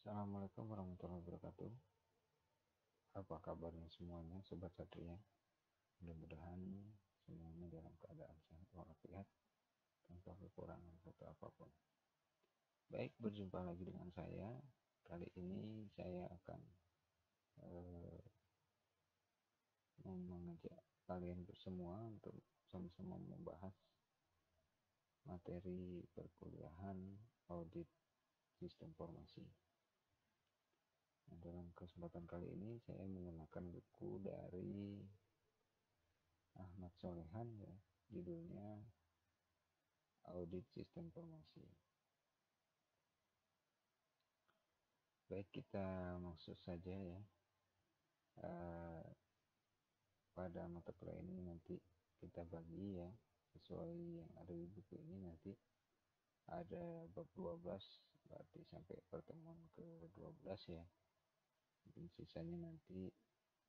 Assalamualaikum warahmatullahi wabarakatuh. Apa kabarnya semuanya, Sobat Satria? Mudah-mudahan semuanya dalam keadaan sehat walafiat tanpa kekurangan atau apapun. Baik, berjumpa lagi dengan saya. Kali ini saya akan mengajak kalian semua untuk sama-sama membahas materi perkuliahan audit sistem informasi. Nah, dalam kesempatan kali ini saya menggunakan buku dari Ahmad Solehan, ya, judulnya Audit Sistem Informasi. Baik, kita maksud saja ya. Pada mata kuliah ini nanti kita bagi ya sesuai yang ada di buku ini. Nanti ada bab 12 berarti sampai pertemuan ke-12 ya. Mungkin sisanya nanti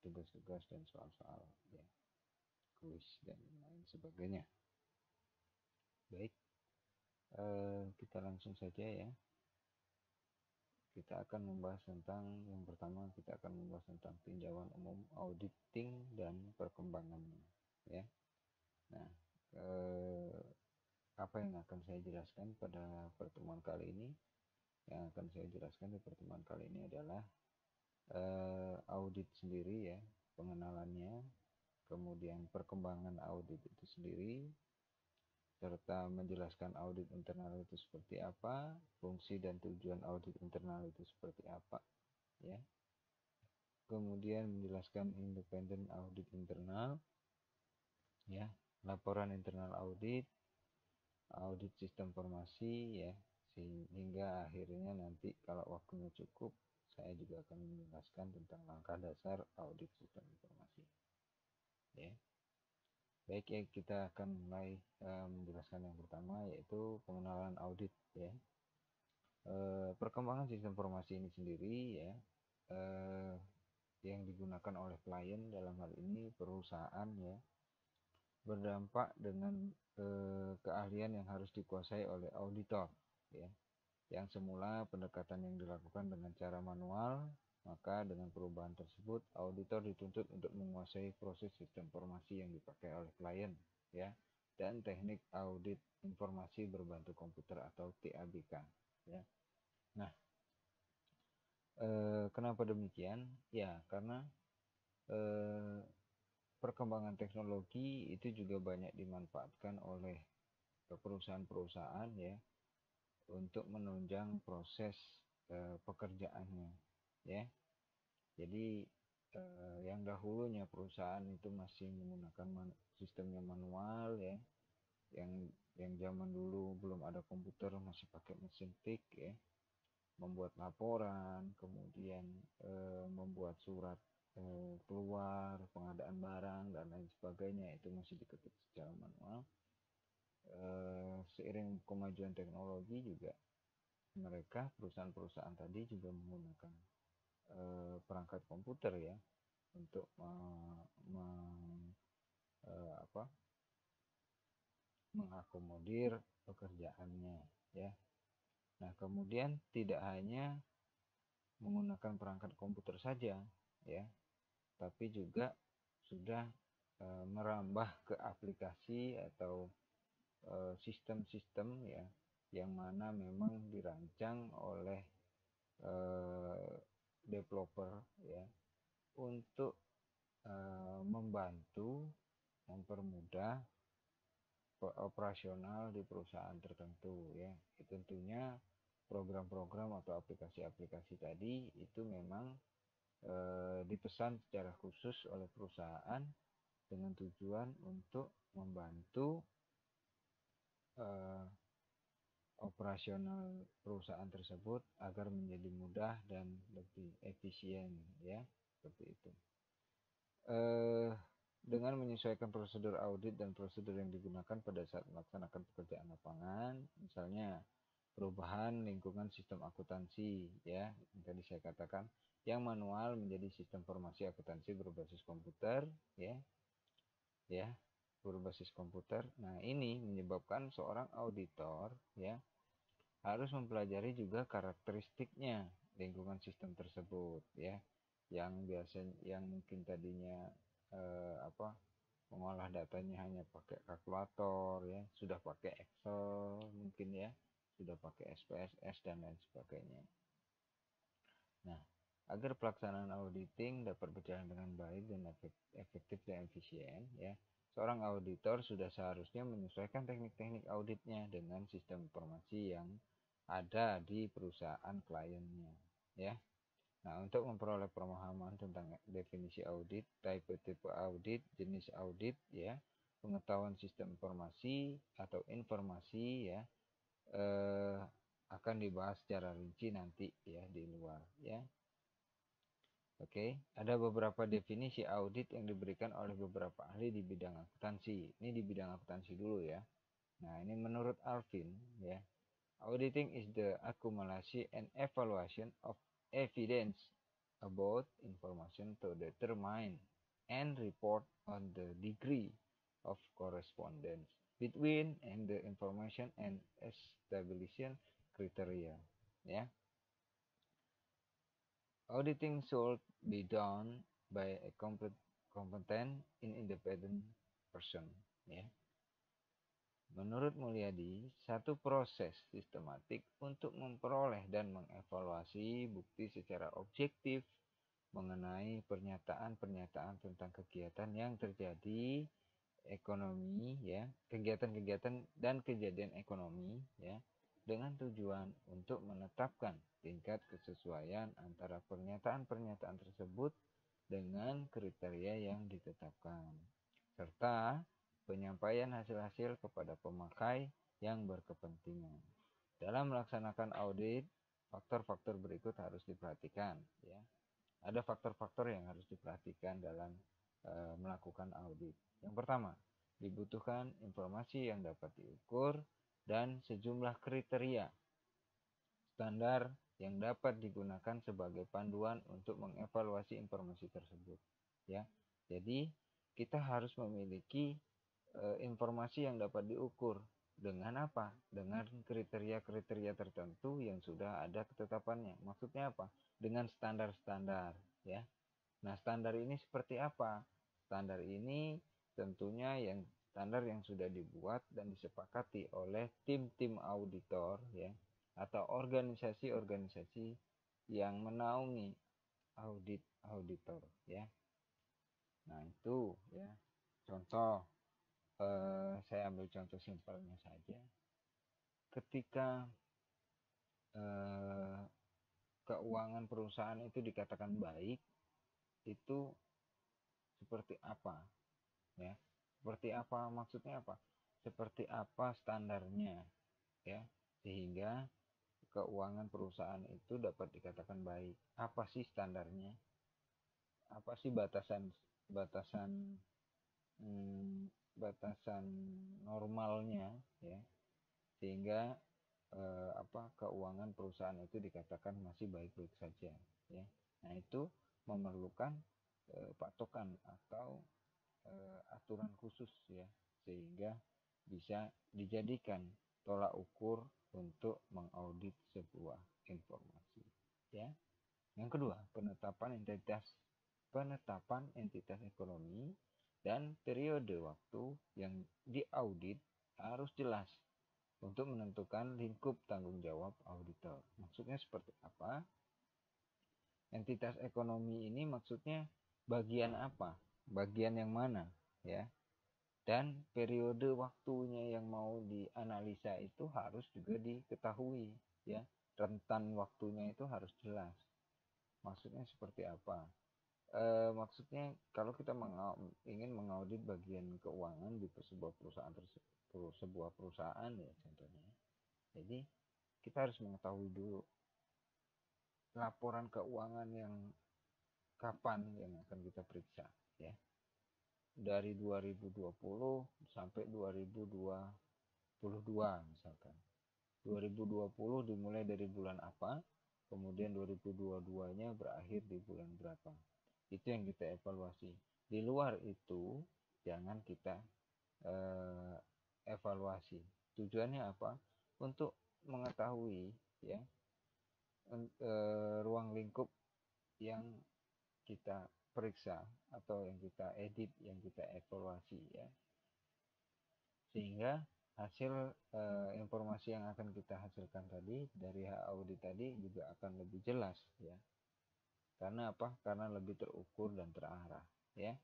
tugas-tugas dan soal-soal ya, kuis dan lain sebagainya. Baik, kita langsung saja ya. Kita akan membahas tentang, yang pertama kita akan membahas tentang tinjauan umum auditing dan perkembangannya ya. Nah, apa yang akan saya jelaskan pada pertemuan kali ini? Yang akan saya jelaskan di pertemuan kali ini adalah audit sendiri ya, pengenalannya, kemudian perkembangan audit itu sendiri, serta menjelaskan audit internal itu seperti apa, fungsi dan tujuan audit internal itu seperti apa ya. Kemudian menjelaskan independen audit internal ya, laporan internal audit, audit sistem informasi ya, sehingga akhirnya nanti kalau waktunya cukup saya juga akan menjelaskan tentang langkah dasar audit sistem informasi ya. Baik ya, kita akan mulai menjelaskan yang pertama, yaitu pengenalan audit ya. Perkembangan sistem informasi ini sendiri ya, yang digunakan oleh klien, dalam hal ini perusahaan ya, berdampak dengan keahlian yang harus dikuasai oleh auditor ya. Yang semula pendekatan yang dilakukan dengan cara manual, maka dengan perubahan tersebut auditor dituntut untuk menguasai proses sistem informasi yang dipakai oleh klien ya, dan teknik audit informasi berbantu komputer atau TABK ya. Nah, kenapa demikian? Ya, karena perkembangan teknologi itu juga banyak dimanfaatkan oleh perusahaan-perusahaan ya, untuk menunjang proses pekerjaannya ya. Jadi yang dahulunya perusahaan itu masih menggunakan sistemnya manual ya, yang zaman dulu belum ada komputer, masih pakai mesin tik ya, membuat laporan, kemudian membuat surat keluar, pengadaan barang dan lain sebagainya, itu masih diketik secara manual. Seiring kemajuan teknologi juga mereka, perusahaan-perusahaan tadi, juga menggunakan perangkat komputer ya untuk mengakomodir pekerjaannya ya. Nah, kemudian tidak hanya menggunakan perangkat komputer saja ya, tapi juga sudah merambah ke aplikasi atau sistem-sistem ya, yang mana memang dirancang oleh developer ya, untuk membantu mempermudah operasional di perusahaan tertentu ya. Tentunya program-program atau aplikasi-aplikasi tadi itu memang dipesan secara khusus oleh perusahaan dengan tujuan untuk membantu operasional perusahaan tersebut agar menjadi mudah dan lebih efisien ya, seperti itu. Dengan menyesuaikan prosedur audit dan prosedur yang digunakan pada saat melaksanakan pekerjaan lapangan, misalnya perubahan lingkungan sistem akuntansi ya, yang tadi saya katakan, yang manual menjadi sistem informasi akuntansi berbasis komputer ya, berbasis komputer. Nah, ini menyebabkan seorang auditor ya harus mempelajari juga karakteristiknya lingkungan sistem tersebut ya, yang biasanya yang mungkin tadinya mengolah datanya hanya pakai kalkulator ya, sudah pakai Excel mungkin ya, sudah pakai SPSS dan lain sebagainya. Nah, agar pelaksanaan auditing dapat berjalan dengan baik dan efektif dan efisien ya, seorang auditor sudah seharusnya menyesuaikan teknik-teknik auditnya dengan sistem informasi yang ada di perusahaan kliennya ya. Nah, untuk memperoleh pemahaman tentang definisi audit, tipe-tipe audit, jenis audit ya, pengetahuan sistem informasi atau informasi ya, akan dibahas secara rinci nanti ya di luar ya. Oke, ada beberapa definisi audit yang diberikan oleh beberapa ahli di bidang akuntansi. Ini di bidang akuntansi dulu ya. Nah, ini menurut Alvin ya. Auditing is the accumulation and evaluation of evidence about information to determine and report on the degree of correspondence between and the information and establishing criteria ya. Auditing should be done by a competent and independent person ya. Menurut Mulyadi, satu proses sistematik untuk memperoleh dan mengevaluasi bukti secara objektif mengenai pernyataan-pernyataan tentang kegiatan yang terjadi ekonomi ya, kegiatan-kegiatan dan kejadian ekonomi ya, dengan tujuan untuk menetapkan tingkat kesesuaian antara pernyataan-pernyataan tersebut dengan kriteria yang ditetapkan, serta penyampaian hasil-hasil kepada pemakai yang berkepentingan. Dalam melaksanakan audit, faktor-faktor berikut harus diperhatikan ya. Ada faktor-faktor yang harus diperhatikan dalam melakukan audit. Yang pertama, dibutuhkan informasi yang dapat diukur dan sejumlah kriteria standar yang dapat digunakan sebagai panduan untuk mengevaluasi informasi tersebut ya. Jadi kita harus memiliki informasi yang dapat diukur dengan apa? Dengan kriteria-kriteria tertentu yang sudah ada ketetapannya. Maksudnya apa? Dengan standar-standar ya. Nah, standar ini seperti apa? Standar ini tentunya standar yang sudah dibuat dan disepakati oleh tim-tim auditor ya, atau organisasi-organisasi yang menaungi auditor ya. Nah, itu ya. Contoh, saya ambil contoh simpelnya saja. Ketika keuangan perusahaan itu dikatakan baik, itu seperti apa ya, seperti apa maksudnya apa, seperti apa standarnya ya, sehingga keuangan perusahaan itu dapat dikatakan baik. Apa sih standarnya, apa sih batasan batasan batasan normalnya ya, sehingga keuangan perusahaan itu dikatakan masih baik-baik saja ya. Nah, itu memerlukan patokan atau aturan khusus ya, sehingga bisa dijadikan tolak ukur untuk mengaudit sebuah informasi ya. Yang kedua, penetapan entitas ekonomi dan periode waktu yang diaudit harus jelas untuk menentukan lingkup tanggung jawab auditor. Maksudnya seperti apa? Entitas ekonomi ini maksudnya bagian apa? Bagian yang mana? Ya. Dan periode waktunya yang mau dianalisa itu harus juga diketahui. Ya. Rentan waktunya itu harus jelas. Maksudnya seperti apa? Maksudnya kalau kita ingin mengaudit bagian keuangan di sebuah perusahaan ya contohnya. Jadi kita harus mengetahui dulu laporan keuangan yang kapan yang akan kita periksa ya. Dari 2020 sampai 2022 misalkan. 2020 dimulai dari bulan apa, kemudian 2022-nya berakhir di bulan berapa. Itu yang kita evaluasi. Di luar itu jangan kita evaluasi. Tujuannya apa? Untuk mengetahui ya ruang lingkup yang kita periksa atau yang kita edit, yang kita evaluasi ya, sehingga hasil informasi yang akan kita hasilkan tadi dari audit tadi juga akan lebih jelas ya. Karena apa? Karena lebih terukur dan terarah ya.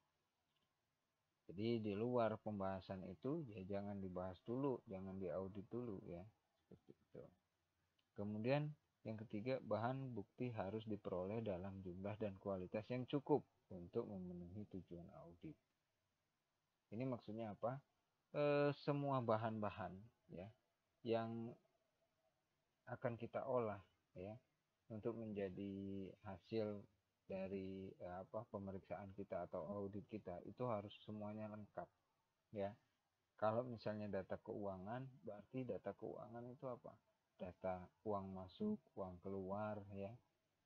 Jadi di luar pembahasan itu ya jangan dibahas dulu, jangan diaudit dulu ya. Seperti itu. Kemudian yang ketiga, bahan bukti harus diperoleh dalam jumlah dan kualitas yang cukup untuk memenuhi tujuan audit. Ini maksudnya apa? Semua bahan-bahan ya yang akan kita olah ya untuk menjadi hasil dari pemeriksaan kita atau audit kita itu harus semuanya lengkap ya. Kalau misalnya data keuangan, berarti data keuangan itu apa? Data uang masuk, uang keluar ya.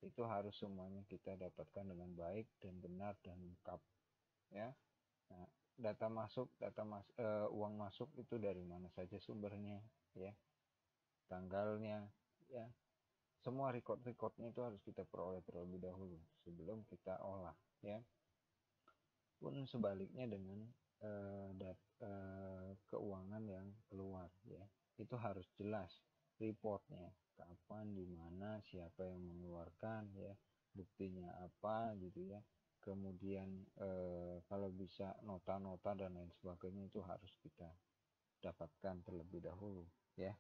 Itu harus semuanya kita dapatkan dengan baik dan benar dan lengkap ya. Nah, uang masuk itu dari mana saja sumbernya ya. Tanggalnya ya. Semua record-recordnya itu harus kita peroleh terlebih dahulu sebelum kita olah ya. Pun sebaliknya dengan keuangan yang keluar ya, itu harus jelas reportnya, kapan, di mana, siapa yang mengeluarkan ya, buktinya apa gitu ya. Kemudian kalau bisa nota-nota dan lain sebagainya itu harus kita dapatkan terlebih dahulu ya.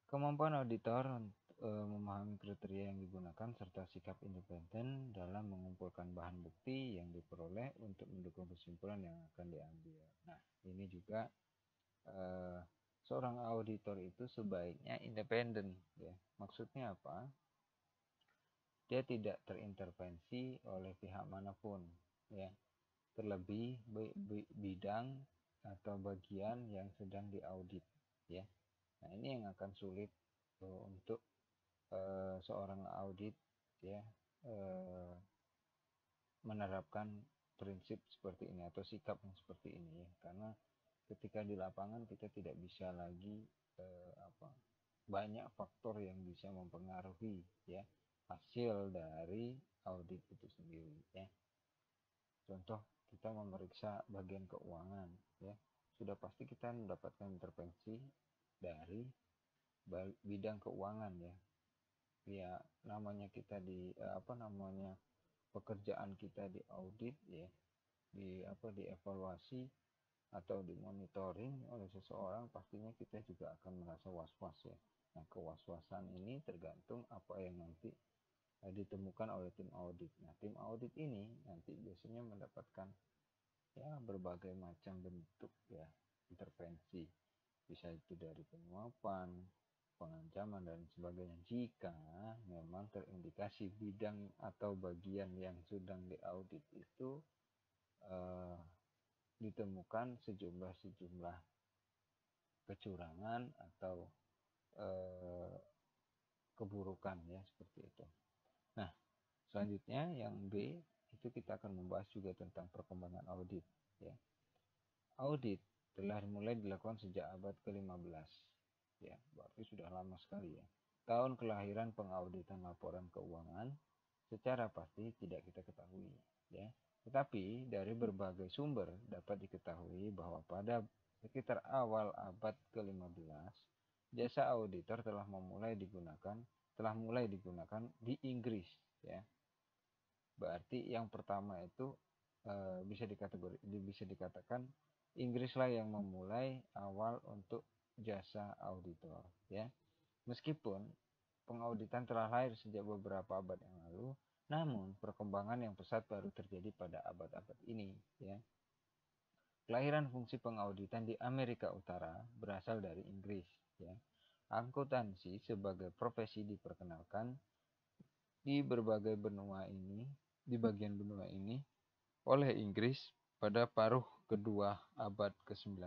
Kemampuan auditor memahami kriteria yang digunakan serta sikap independen dalam mengumpulkan bahan bukti yang diperoleh untuk mendukung kesimpulan yang akan diambil. Nah, ini juga seorang auditor itu sebaiknya independen ya. Maksudnya apa? Dia tidak terintervensi oleh pihak manapun ya. Terlebih bidang atau bagian yang sedang diaudit ya. Nah, ini yang akan sulit untuk seorang audit ya menerapkan prinsip seperti ini atau sikap yang seperti ini ya, karena ketika di lapangan kita tidak bisa lagi banyak faktor yang bisa mempengaruhi ya hasil dari audit itu sendiri ya. Contoh, kita memeriksa bagian keuangan ya, sudah pasti kita mendapatkan intervensi dari bidang keuangan ya. Ya namanya kita pekerjaan kita di audit ya, dievaluasi atau dimonitoring oleh seseorang, pastinya kita juga akan merasa was-was ya. Nah, kewaswasan ini tergantung apa yang nanti ditemukan oleh tim audit. Nah, tim audit ini nanti biasanya mendapatkan ya berbagai macam bentuk ya intervensi, bisa itu dari penyuapan, pengancaman dan sebagainya, jika memang terindikasi bidang atau bagian yang sedang diaudit itu ditemukan sejumlah kecurangan atau keburukan ya, seperti itu. Nah, selanjutnya yang B itu kita akan membahas juga tentang perkembangan audit ya. Audit telah mulai dilakukan sejak abad ke-15 ya, berarti sudah lama sekali ya. Tahun kelahiran pengauditan laporan keuangan secara pasti tidak kita ketahui ya. Tetapi dari berbagai sumber dapat diketahui bahwa pada sekitar awal abad ke-15 jasa auditor telah mulai digunakan di Inggris ya. Berarti yang pertama itu bisa dikatakan Inggris lah yang memulai awal untuk jasa auditor ya. Meskipun pengauditan telah lahir sejak beberapa abad yang lalu, namun perkembangan yang pesat baru terjadi pada abad-abad ini ya. Kelahiran fungsi pengauditan di Amerika Utara berasal dari Inggris ya. Akuntansi sebagai profesi diperkenalkan di bagian benua ini oleh Inggris pada paruh kedua abad ke-19.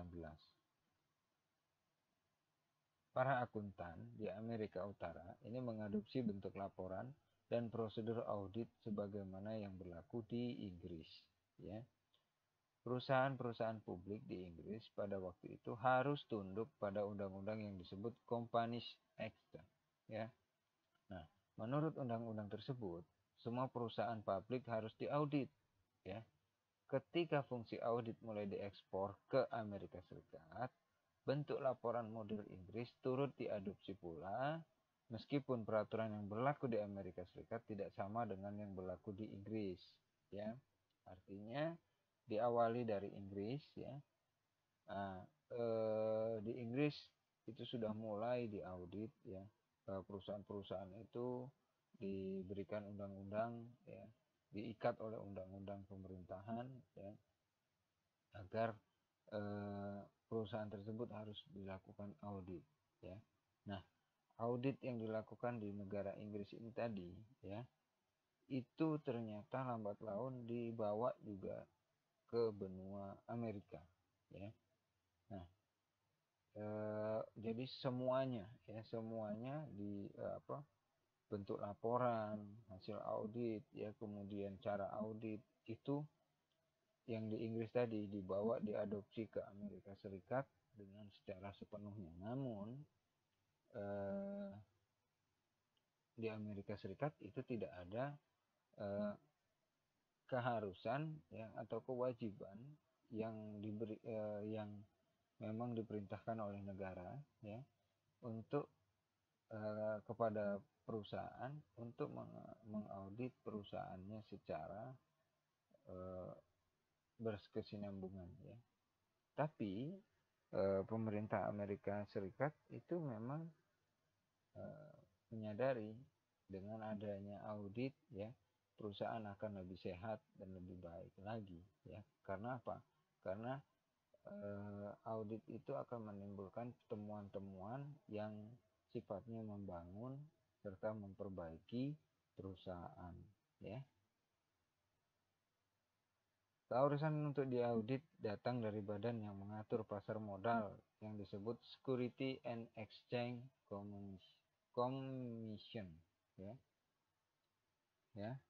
Para akuntan di Amerika Utara ini mengadopsi bentuk laporan dan prosedur audit sebagaimana yang berlaku di Inggris ya. perusahaan-perusahaan publik di Inggris pada waktu itu harus tunduk pada undang-undang yang disebut Companies Act, ya. Nah, menurut undang-undang tersebut, semua perusahaan publik harus diaudit, ya. Ketika fungsi audit mulai diekspor ke Amerika Serikat, bentuk laporan model Inggris turut diadopsi pula, meskipun peraturan yang berlaku di Amerika Serikat tidak sama dengan yang berlaku di Inggris, ya. Artinya diawali dari Inggris, ya. Nah, di Inggris itu sudah mulai diaudit, ya. Perusahaan-perusahaan itu diberikan undang-undang, ya, diikat oleh undang-undang pemerintahan, ya, agar perusahaan tersebut harus dilakukan audit, ya. Nah, audit yang dilakukan di negara Inggris ini tadi, ya, itu ternyata lambat laun dibawa juga ke benua Amerika, ya. Nah, jadi semuanya, ya, semuanya di bentuk laporan, hasil audit, ya, kemudian cara audit itu yang di Inggris tadi dibawa diadopsi ke Amerika Serikat dengan secara sepenuhnya. Namun di Amerika Serikat itu tidak ada keharusan, ya, atau kewajiban yang yang memang diperintahkan oleh negara, ya, untuk kepada perusahaan untuk mengaudit perusahaannya secara berkesinambungan, ya. Tapi pemerintah Amerika Serikat itu memang menyadari dengan adanya audit, ya, perusahaan akan lebih sehat dan lebih baik lagi, ya. Karena apa? Karena audit itu akan menimbulkan temuan-temuan yang sifatnya membangun serta memperbaiki perusahaan, ya. Keharusan untuk diaudit datang dari badan yang mengatur pasar modal yang disebut Security and Exchange Commission, ya. Ya.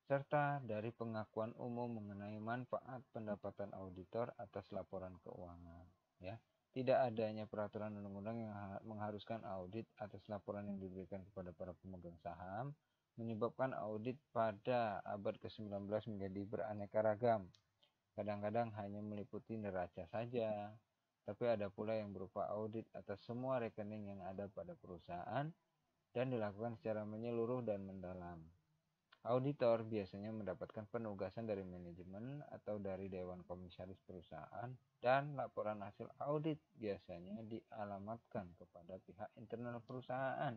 Serta dari pengakuan umum mengenai manfaat pendapatan auditor atas laporan keuangan, ya. Tidak adanya peraturan undang-undang yang mengharuskan audit atas laporan yang diberikan kepada para pemegang saham menyebabkan audit pada abad ke-19 menjadi beraneka ragam. Kadang-kadang hanya meliputi neraca saja, tapi ada pula yang berupa audit atas semua rekening yang ada pada perusahaan dan dilakukan secara menyeluruh dan mendalam. Auditor biasanya mendapatkan penugasan dari manajemen atau dari dewan komisaris perusahaan, dan laporan hasil audit biasanya dialamatkan kepada pihak internal perusahaan,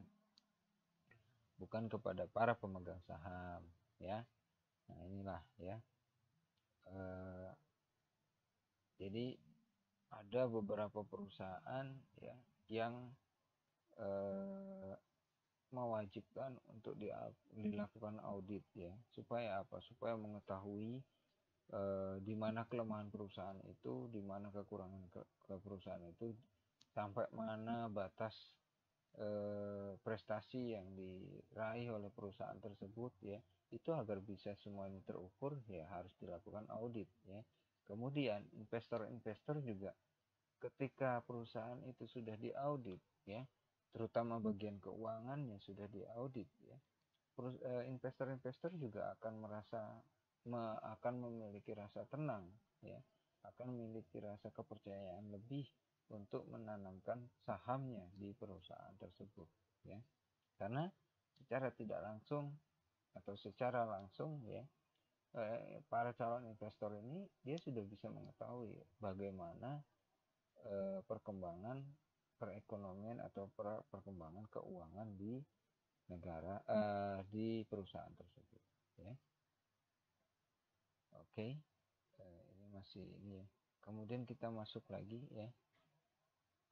bukan kepada para pemegang saham, ya. Nah, inilah, ya. Jadi ada beberapa perusahaan, ya, yang mewajibkan untuk dilakukan audit, ya. Supaya apa? Supaya mengetahui di mana kelemahan perusahaan itu, di mana kekurangan perusahaan itu, sampai mana batas prestasi yang diraih oleh perusahaan tersebut, ya. Itu agar bisa semuanya terukur, ya, harus dilakukan audit, ya. Kemudian investor-investor juga ketika perusahaan itu sudah diaudit, ya, terutama bagian keuangannya sudah diaudit, ya, investor-investor juga akan memiliki rasa tenang, ya, akan memiliki rasa kepercayaan lebih untuk menanamkan sahamnya di perusahaan tersebut, ya. Karena secara tidak langsung atau secara langsung, ya, para calon investor ini dia sudah bisa mengetahui bagaimana perkembangan perekonomian atau perkembangan keuangan di negara di perusahaan tersebut, ya. Oke, ini masih ini, ya. Kemudian kita masuk lagi, ya,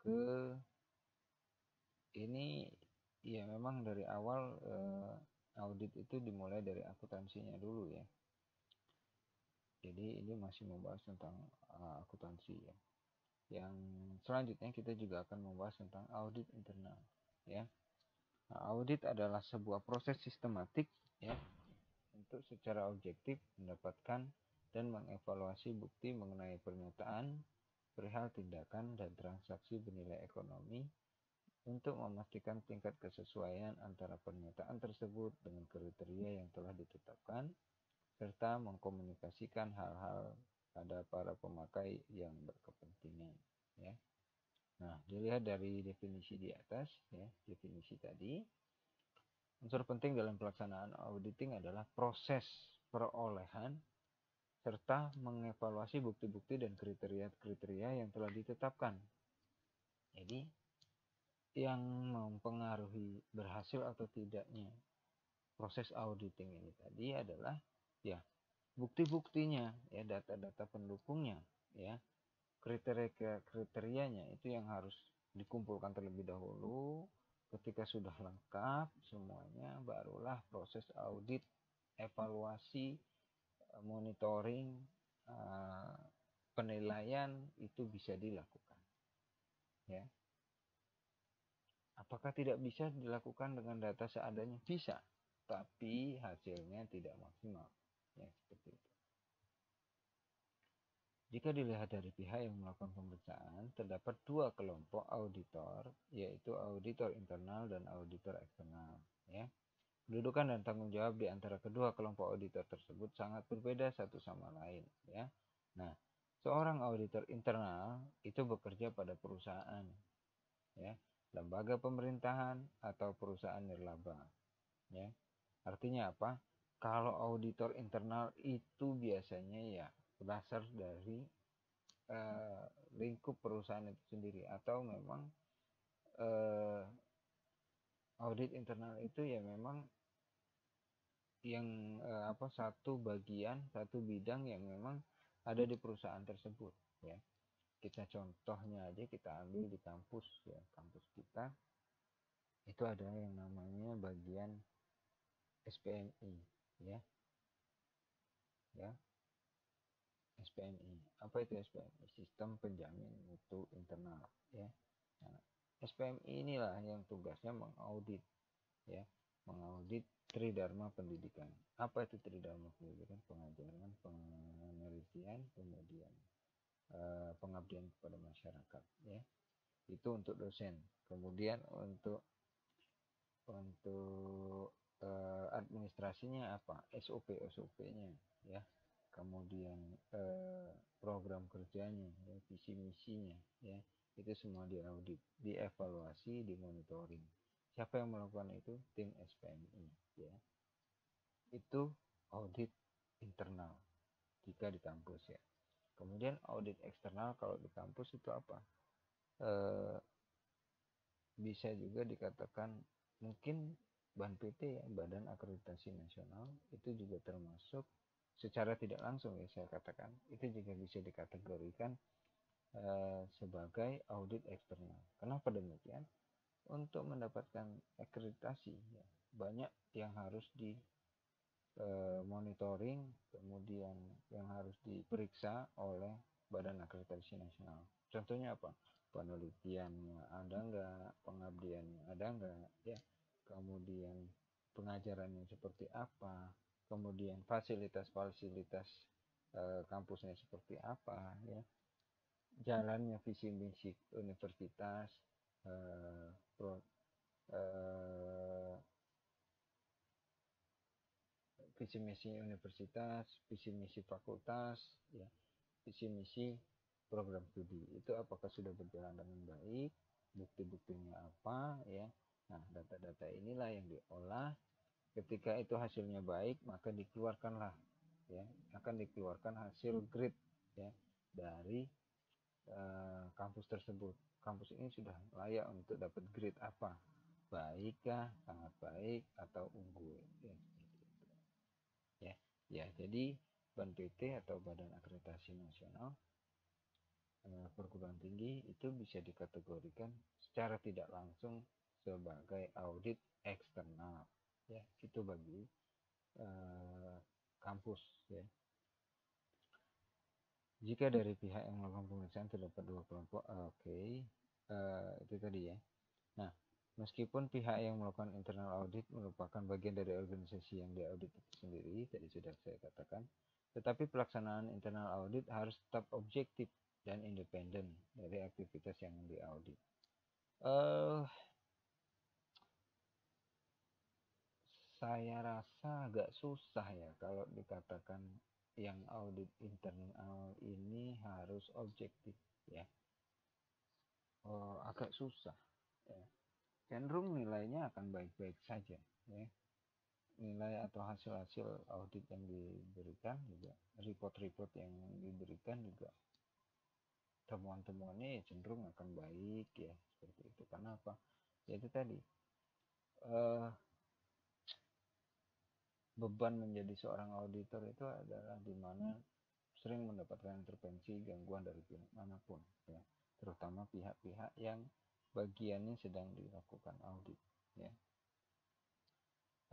ke ini, ya, memang dari awal audit itu dimulai dari akuntansinya dulu, ya. Jadi ini masih membahas tentang akuntansi, ya. Yang selanjutnya kita juga akan membahas tentang audit internal, ya. Nah, audit adalah sebuah proses sistematik ya untuk secara objektif mendapatkan dan mengevaluasi bukti mengenai pernyataan perihal tindakan dan transaksi bernilai ekonomi untuk memastikan tingkat kesesuaian antara pernyataan tersebut dengan kriteria yang telah ditetapkan serta mengkomunikasikan hal-hal pada para pemakai yang berkepentingan ya. Nah, dilihat dari definisi di atas ya, definisi tadi, unsur penting dalam pelaksanaan auditing adalah proses perolehan serta mengevaluasi bukti-bukti dan kriteria-kriteria yang telah ditetapkan. Jadi, yang mempengaruhi berhasil atau tidaknya proses auditing ini tadi adalah ya bukti-buktinya, ya data-data pendukungnya, ya kriteria-kriterianya itu yang harus dikumpulkan terlebih dahulu. Ketika sudah lengkap semuanya, barulah proses audit, evaluasi, monitoring, penilaian itu bisa dilakukan. Ya, apakah tidak bisa dilakukan dengan data seadanya? Bisa, tapi hasilnya tidak maksimal. Ya, seperti itu. Jika dilihat dari pihak yang melakukan pemeriksaan, terdapat dua kelompok auditor, yaitu auditor internal dan auditor eksternal. Ya. Kedudukan dan tanggung jawab di antara kedua kelompok auditor tersebut sangat berbeda satu sama lain. Ya. Nah, seorang auditor internal itu bekerja pada perusahaan, ya, lembaga pemerintahan atau perusahaan nirlaba. Ya. Artinya apa? Kalau auditor internal itu biasanya ya berdasar dari lingkup perusahaan itu sendiri, atau memang audit internal itu ya memang yang satu bagian, satu bidang yang memang ada di perusahaan tersebut ya. Kita contohnya aja kita ambil di kampus ya, kampus kita itu ada yang namanya bagian SPMI ya. Ya, SPMI. Apa itu SPMI? Sistem Penjamin Mutu Internal ya. Nah, SPMI inilah yang tugasnya mengaudit ya, mengaudit Tridharma Pendidikan. Apa itu Tridharma Pendidikan? Pengajaran, penelitian, kemudian pengabdian kepada masyarakat ya. Itu untuk dosen. Kemudian untuk administrasinya apa? SOP-nya ya. Kemudian program kerjanya, ya, visi misinya ya. Itu semua diaudit, dievaluasi, dimonitoring. Siapa yang melakukan itu? Tim SPMI ya. Itu audit internal jika di kampus ya. Kemudian audit eksternal kalau di kampus itu apa? Bisa juga dikatakan mungkin BANPT ya, Badan Akreditasi Nasional, itu juga termasuk secara tidak langsung ya saya katakan, itu juga bisa dikategorikan sebagai audit eksternal. Kenapa demikian? Untuk mendapatkan akreditasi ya, banyak yang harus di monitoring, kemudian yang harus diperiksa oleh Badan Akreditasi Nasional. Contohnya apa? Penelitiannya ada enggak, pengabdiannya ada enggak, ya. Kemudian pengajarannya seperti apa, kemudian fasilitas-fasilitas kampusnya seperti apa, ya. Jalannya visi misi universitas, eh, pro, eh, visi misi universitas, visi misi fakultas, ya, visi misi program studi itu apakah sudah berjalan dengan baik, bukti-buktinya apa, ya. Nah, data-data inilah yang diolah. Ketika itu hasilnya baik, maka dikeluarkanlah, ya, akan dikeluarkan hasil grade ya dari kampus tersebut. Kampus ini sudah layak untuk dapat grade apa? Baikkah, sangat baik, atau unggul, ya. Ya, ya, jadi BANPT atau Badan Akreditasi Nasional perguruan tinggi itu bisa dikategorikan secara tidak langsung sebagai audit eksternal ya, itu bagi kampus ya. Jika dari pihak yang melakukan pemeriksaan terdapat dua kelompok, oke. Itu tadi ya. Nah, Meskipun pihak yang melakukan internal audit merupakan bagian dari organisasi yang diaudit itu sendiri, tadi sudah saya katakan, tetapi pelaksanaan internal audit harus tetap objektif dan independen dari aktivitas yang diaudit. Saya rasa agak susah ya kalau dikatakan yang audit internal ini harus objektif ya. Agak susah ya. Cenderung nilainya akan baik-baik saja ya. Nilai atau hasil-hasil audit yang diberikan juga, report-report yang diberikan juga, temuan-temuannya cenderung akan baik ya, seperti itu. Karena apa? Ya itu tadi, beban menjadi seorang auditor itu adalah di mana sering mendapatkan intervensi gangguan dari pihak manapun ya, terutama pihak-pihak yang bagiannya sedang dilakukan audit ya.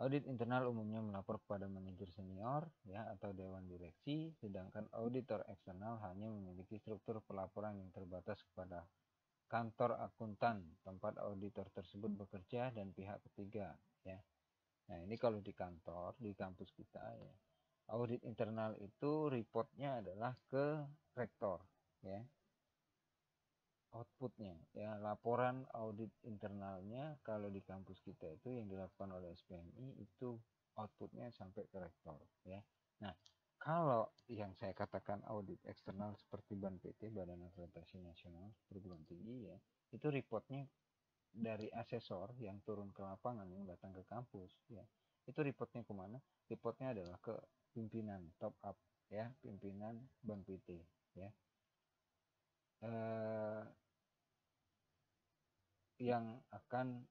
Audit internal umumnya melapor kepada manajer senior ya atau dewan direksi, sedangkan auditor eksternal hanya memiliki struktur pelaporan yang terbatas kepada kantor akuntan tempat auditor tersebut bekerja dan pihak ketiga ya. Nah, ini kalau di kantor, di kampus kita ya. Audit internal itu reportnya adalah ke rektor ya. Outputnya ya, laporan audit internalnya kalau di kampus kita itu yang dilakukan oleh SPMI itu outputnya sampai ke rektor ya. Nah, kalau yang saya katakan audit eksternal seperti BANPT, Badan Akreditasi Nasional Perguruan Tinggi ya, itu reportnya dari asesor yang turun ke lapangan, yang datang ke kampus ya. Itu reportnya kemana? Reportnya adalah ke pimpinan top up ya, pimpinan BANPT ya. Yang akan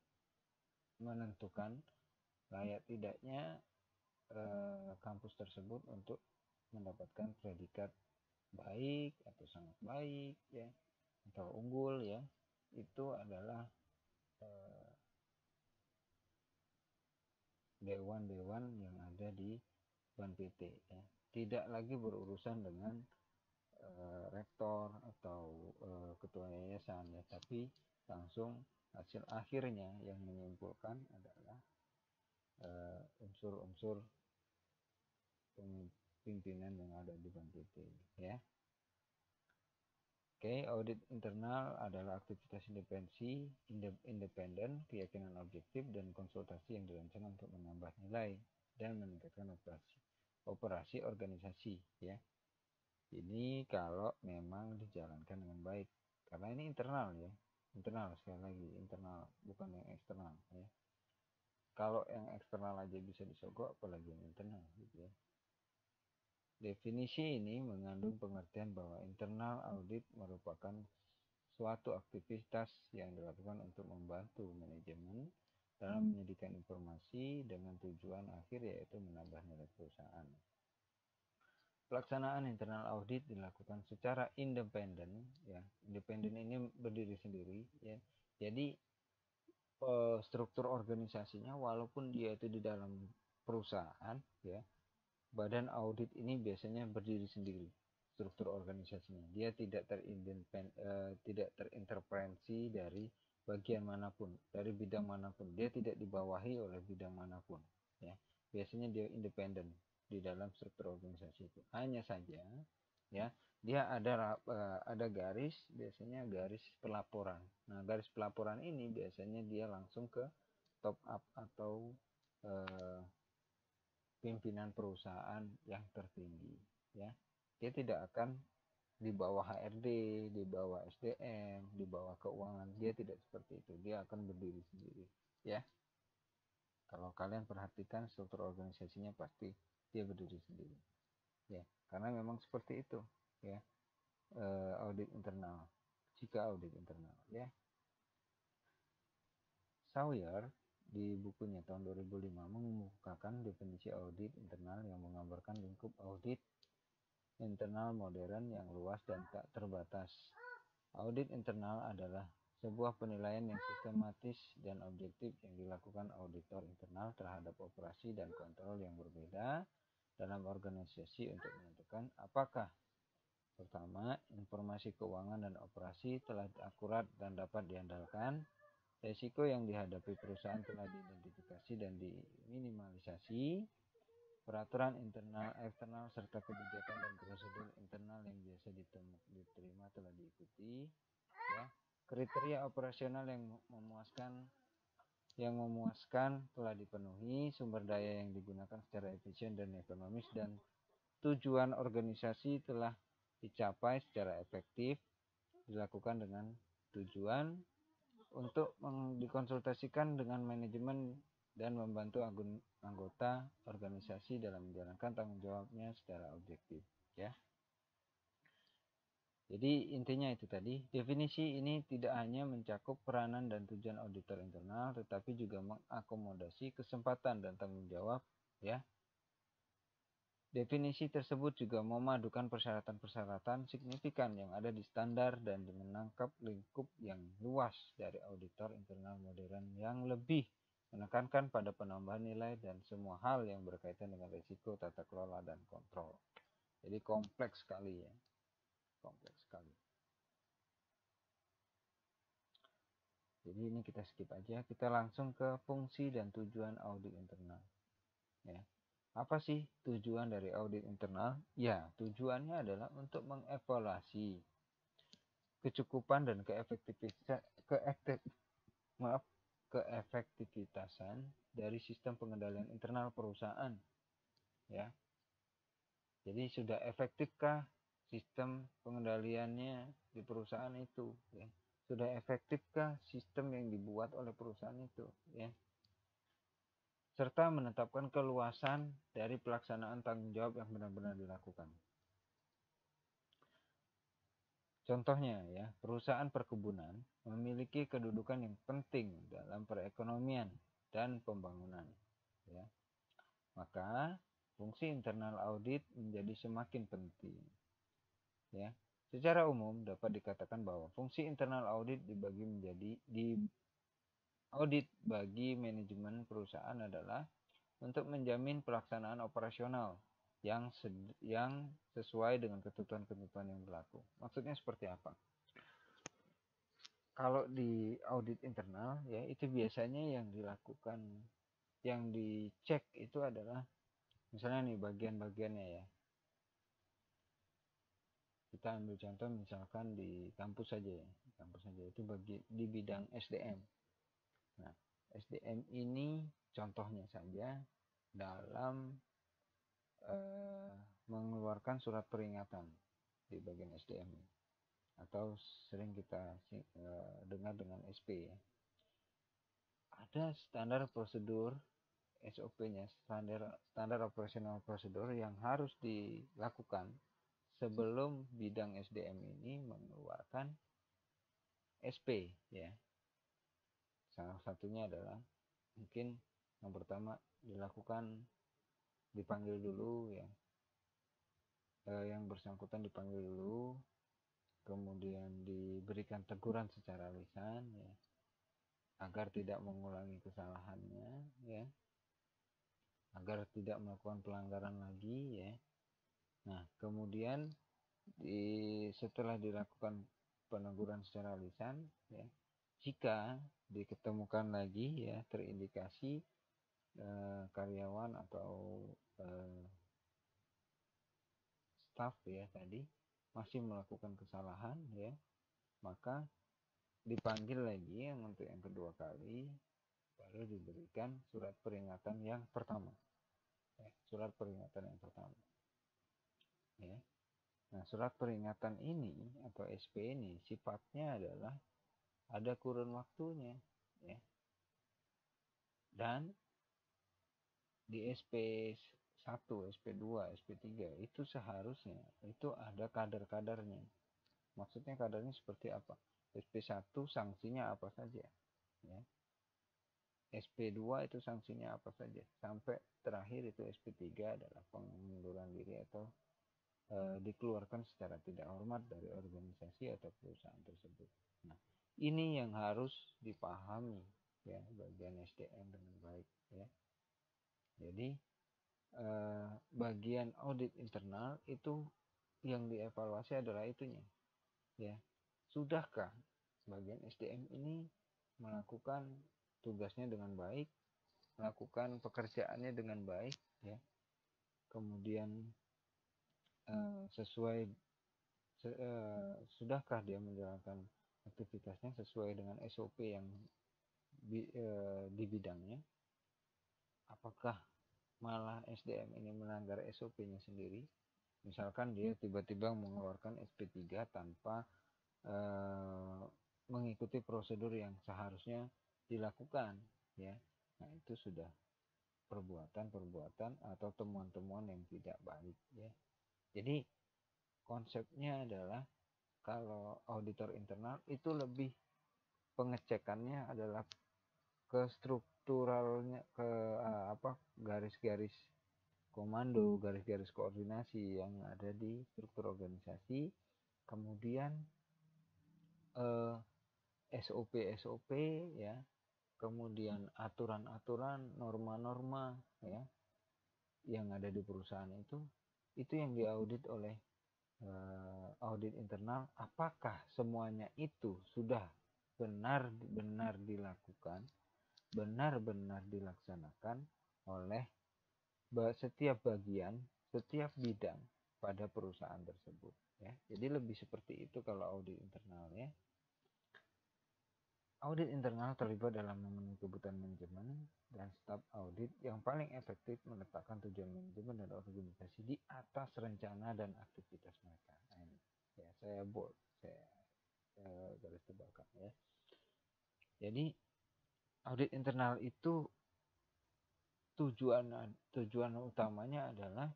menentukan layak tidaknya kampus tersebut untuk mendapatkan predikat baik atau sangat baik ya, atau unggul ya. Itu adalah dewan-dewan yang ada di BANPT ya. Tidak lagi berurusan dengan rektor atau ketua yayasan ya, tapi langsung hasil akhirnya yang menyimpulkan adalah unsur-unsur pimpinan yang ada di BANPT ya. Oke, audit internal adalah aktivitas independen, keyakinan objektif, dan konsultasi yang dirancang untuk menambah nilai dan meningkatkan operasi organisasi ya. Ini kalau memang dijalankan dengan baik, karena ini internal ya, internal sekali lagi, internal bukan yang eksternal ya. Kalau yang eksternal aja bisa disogok, apalagi yang internal gitu ya. Definisi ini mengandung pengertian bahwa internal audit merupakan suatu aktivitas yang dilakukan untuk membantu manajemen dalam menyediakan informasi dengan tujuan akhir yaitu menambah nilai perusahaan. Pelaksanaan internal audit dilakukan secara independen ya. Independen ini berdiri sendiri ya. Jadi struktur organisasinya walaupun dia itu di dalam perusahaan ya, badan audit ini biasanya berdiri sendiri struktur organisasinya. Dia tidak tidak terinterferensi dari bagian manapun, dari bidang manapun. Dia tidak dibawahi oleh bidang manapun. Ya, biasanya dia independen di dalam struktur organisasi itu. Hanya saja, ya, dia ada garis, biasanya garis pelaporan. Nah, garis pelaporan ini biasanya dia langsung ke top up atau pimpinan perusahaan yang tertinggi ya. Dia tidak akan di bawah HRD, di bawah SDM, di bawah keuangan. Dia tidak seperti itu. Dia akan berdiri sendiri ya. Kalau kalian perhatikan struktur organisasinya pasti dia berdiri sendiri ya. Karena memang seperti itu ya. Audit internal. Jika audit internal ya. Sawyer di bukunya tahun 2005 mengemukakan definisi audit internal yang menggambarkan lingkup audit internal modern yang luas dan tak terbatas. Audit internal adalah sebuah penilaian yang sistematis dan objektif yang dilakukan auditor internal terhadap operasi dan kontrol yang berbeda dalam organisasi untuk menentukan apakah pertama, informasi keuangan dan operasi telah akurat dan dapat diandalkan. Risiko yang dihadapi perusahaan telah diidentifikasi dan diminimalisasi. Peraturan internal, eksternal, serta kebijakan dan prosedur internal yang biasa diterima telah diikuti. Ya. Kriteria operasional yang memuaskan telah dipenuhi. Sumber daya yang digunakan secara efisien dan ekonomis dan tujuan organisasi telah dicapai secara efektif, dilakukan dengan tujuan untuk dikonsultasikan dengan manajemen dan membantu anggota organisasi dalam menjalankan tanggung jawabnya secara objektif, ya. Jadi intinya itu tadi, definisi ini tidak hanya mencakup peranan dan tujuan auditor internal, tetapi juga mengakomodasi kesempatan dan tanggung jawab, ya. Definisi tersebut juga memadukan persyaratan-persyaratan signifikan yang ada di standar dan menangkap lingkup yang luas dari auditor internal modern yang lebih menekankan pada penambahan nilai dan semua hal yang berkaitan dengan risiko, tata kelola, dan kontrol. Jadi kompleks sekali ya. Kompleks sekali. Jadi ini kita skip aja. Kita langsung ke fungsi dan tujuan audit internal. Ya. Apa sih tujuan dari audit internal? Ya, tujuannya adalah untuk mengevaluasi kecukupan dan keefektivitasan dari sistem pengendalian internal perusahaan. Ya. Jadi sudah efektifkah sistem pengendaliannya di perusahaan itu? Ya. Sudah efektifkah sistem yang dibuat oleh perusahaan itu? Ya. Serta menetapkan keluasan dari pelaksanaan tanggung jawab yang benar-benar dilakukan. Contohnya ya, perusahaan perkebunan memiliki kedudukan yang penting dalam perekonomian dan pembangunan. Ya. Maka fungsi internal audit menjadi semakin penting. Ya. Secara umum dapat dikatakan bahwa fungsi internal audit dibagi menjadi audit bagi manajemen perusahaan adalah untuk menjamin pelaksanaan operasional yang sesuai dengan ketentuan-ketentuan yang berlaku. Maksudnya seperti apa? Kalau di audit internal ya itu biasanya yang dilakukan, yang dicek itu adalah misalnya nih bagian-bagiannya ya. Kita ambil contoh misalkan di kampus saja ya. Kampus saja itu di bidang SDM. Nah, SDM ini contohnya saja dalam mengeluarkan surat peringatan di bagian SDM atau sering kita dengar dengan SP ya. Ada standar prosedur SOP-nya, standar operasional prosedur yang harus dilakukan sebelum bidang SDM ini mengeluarkan SP ya. Salah satunya adalah mungkin yang pertama dipanggil dulu ya, yang bersangkutan dipanggil dulu, kemudian diberikan teguran secara lisan ya, agar tidak mengulangi kesalahannya ya, agar tidak melakukan pelanggaran lagi ya. Nah kemudian setelah dilakukan peneguran secara lisan ya, jika diketemukan lagi ya terindikasi karyawan atau staf ya tadi masih melakukan kesalahan ya, maka dipanggil lagi untuk yang kedua kali, baru diberikan surat peringatan yang pertama ya, surat peringatan yang pertama ya. Nah surat peringatan ini atau SP ini sifatnya adalah ada kurun waktunya ya, dan di SP1, SP2, SP3 itu seharusnya itu ada kadar-kadarnya. Maksudnya kadarnya seperti apa? SP1 sanksinya apa saja ya. SP2 itu sanksinya apa saja, sampai terakhir itu SP3 adalah pengunduran diri atau dikeluarkan secara tidak hormat dari organisasi atau perusahaan tersebut. Nah, ini yang harus dipahami ya bagian SDM dengan baik ya. Jadi bagian audit internal itu yang dievaluasi adalah itunya ya. Sudahkah bagian SDM ini melakukan tugasnya dengan baik, melakukan pekerjaannya dengan baik, ya. Kemudian sudahkah dia menjalankan aktivitasnya sesuai dengan SOP yang di bidangnya? Apakah malah SDM ini melanggar SOP-nya sendiri? Misalkan dia tiba-tiba mengeluarkan SP3 tanpa mengikuti prosedur yang seharusnya dilakukan, ya. Nah, itu sudah perbuatan atau temuan-temuan yang tidak baik, ya. Jadi konsepnya adalah kalau auditor internal itu lebih pengecekannya adalah ke strukturalnya, ke garis-garis komando, garis-garis koordinasi yang ada di struktur organisasi, kemudian SOP ya, kemudian aturan-aturan, norma-norma ya yang ada di perusahaan itu yang diaudit oleh audit internal. Apakah semuanya itu sudah benar-benar dilakukan, benar-benar dilaksanakan oleh setiap bagian, setiap bidang pada perusahaan tersebut, ya. Jadi lebih seperti itu kalau audit internal, ya. Audit internal terlibat dalam memenuhi kebutuhan manajemen dan staf audit yang paling efektif meletakkan tujuan manajemen dan organisasi di atas rencana dan aktivitas mereka. Nah, ini ya saya garis tebalkan, ya. Jadi audit internal itu tujuan utamanya adalah